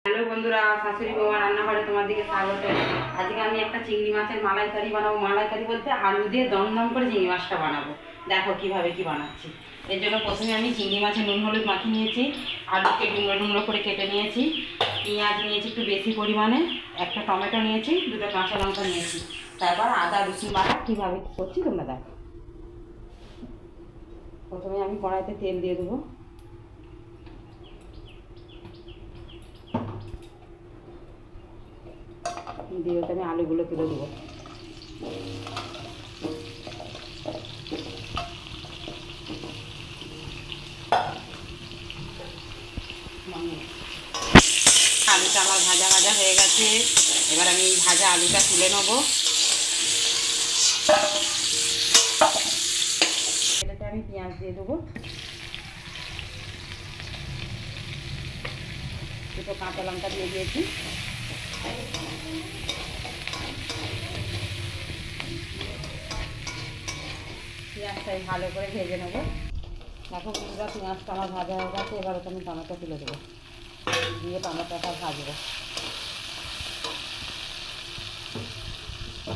Hello বন্ধুরা, শাশুড়ি বৌমা রান্নাঘরে তোমাদেরকে স্বাগত। আজকে আমি একটা চিংড়ি মাছের মালাইকারি বানাবো। মালাইকারি বলতে আলু দিয়ে দমদম করে চিংড়ি মাছটা বানাবো। দেখো কিভাবে কি বানাচ্ছি। এর জন্য প্রথমে আমি চিংড়ি মাছের নুন হলুদ মাখিয়ে নিয়েছি, আলুকে ডুমড়ো ডুমড়ো করে কেটে নিয়েছি, পেঁয়াজ নিয়েছি একটু বেশি পরিমাণে, একটা টমেটো নিয়েছি, দুটো কাঁচা লঙ্কা নিয়েছি। তারপর আদা রসুন বাটা কীভাবে কী করছি তোমরা দেখো। প্রথমে আমি কড়াইতে তেল দিয়ে দেবো। দিয়ে আমি আলুগুলো তুলে দেবো। আলুটা আমার ভাজা ভাজা হয়ে গেছে। এবার আমি এই ভাজা আলুটা তুলে নেবো। এটাতে আমি পেঁয়াজ দিয়ে দেবো, দুটো কাঁচা লঙ্কা দিয়ে দিয়েছি। পেঁয়াজটাই ভালো করে ভেজে নেবো। দেখো বন্ধুরা, পেঁয়াজটা আমার ভাজা হয়ে গেছে। এবার ওটা আমি টমেটো তুলে দেবো, দিয়ে টমেটোটা ভাজবো।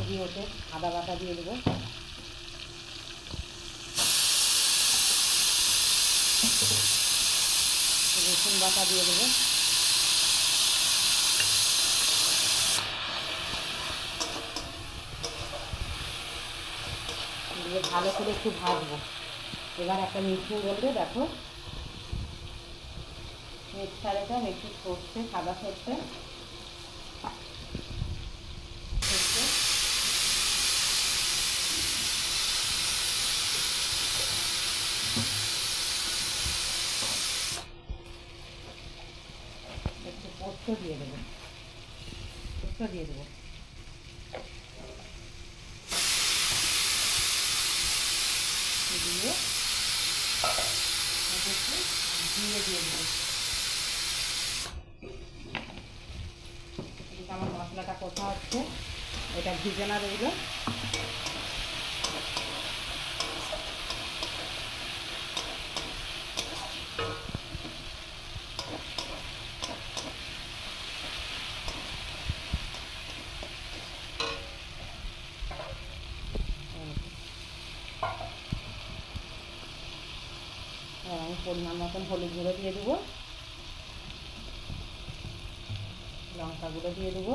দিয়ে ওতে আদা বাটা দিয়ে দেবো, রসুন বাটা দিয়ে দেবো, দিয়ে ভালো করে একটু ভাজবো। এবার একটা মিক্সিং বলবে, দেখো মিক্সারেটা একটু সর্ষে, সাদা সর্ষে, একটু পোস্ত দিয়ে দেবো, পোস্ত দিয়ে দেবো, দিয়ে দিয়ে দিয়ে দেবো। আমার মশলাটা কোথা হচ্ছে, এটা ভিজে না রইল। আমি পরিমাণ মতন হলুদ গুঁড়ো দিয়ে দেবো, লঙ্কা গুঁড়ো দিয়ে দেবো,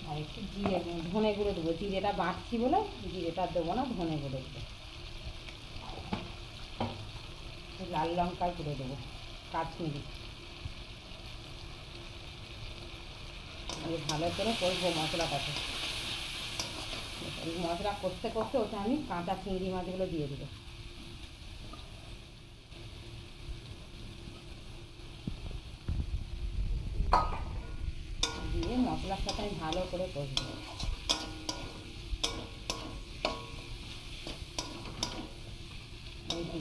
আর একটু জিরে ধনে গুঁড়ো দেবো। জিরেটা বাটছি বলে জিরেটা দেবো না, ধনে গুঁড়ো দেবো। লাল লঙ্কা গুঁড়ো দেবো, কাশ্মীরি দিয়ে ভালো করে করবো মশলাটাকে। এই মশলা করতে করতে ওটা আমি কাঁচা চিংড়ি মাছগুলো দিয়ে দেবো। দিয়ে মশলার সাথে আমি ভালো করে কষবো।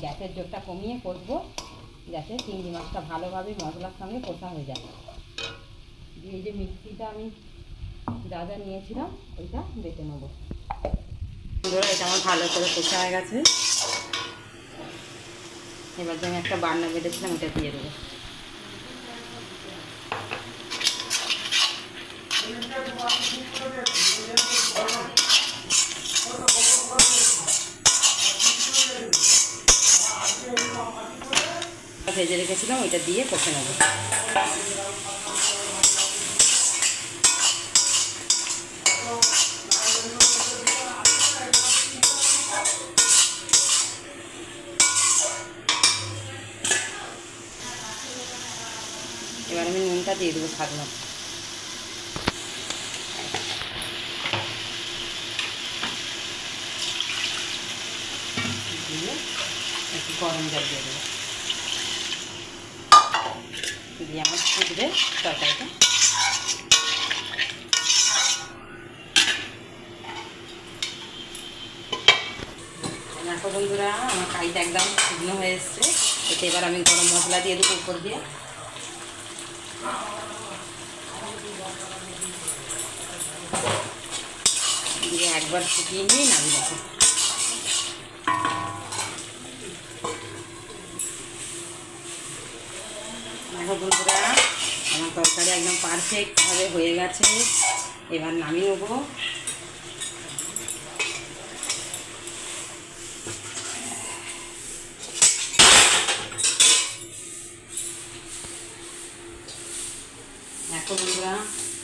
গ্যাসের জোরটা কমিয়ে কষবো, যাতে চিংড়ি মাছটা ভালোভাবে মশলার সঙ্গে কষা হয়ে যায়। দিয়ে যে মিক্সিটা আমি যা যা নিয়েছিলাম ওইটা বেটে নেবো। এটা আমার ভালো করে কষা হয়ে গেছে। এবার যে আমি একটা বান্না বেটেছিলাম ওটা দিয়ে দেবো। ভেজে রেখেছিলাম ওইটা দিয়ে কষে নেবো। এবার আমি নুনটা দিয়ে দেবো স্বাদ মতো, দিয়ে একটু গরম জল দিয়ে দেবো, দিয়ে আমার ফুটবে তরকারিটা। দেখো বন্ধুরা, আমার কাইটা একদম শুকনো হয়ে এসছে। এতে এবার আমি গরম মশলা দিয়ে দেবো উপর দিয়ে। দিয়ে একবার ফুটিয়ে নিয়ে নামিয়ে রাখো। তরকারি একদম পারফেক্টভাবে হয়ে গেছে। এবার নামিয়ে নেবো। দেখো বন্ধুরা,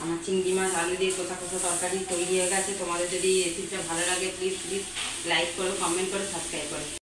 আমার চিংড়ি মাছ আলু দিয়ে কষা কষা তরকারি তৈরি হয়ে গেছে। তোমাদের যদি এই রেসিপিটা ভালো লাগে প্লিজ লাইক করো, কমেন্ট করো, সাবস্ক্রাইব করো।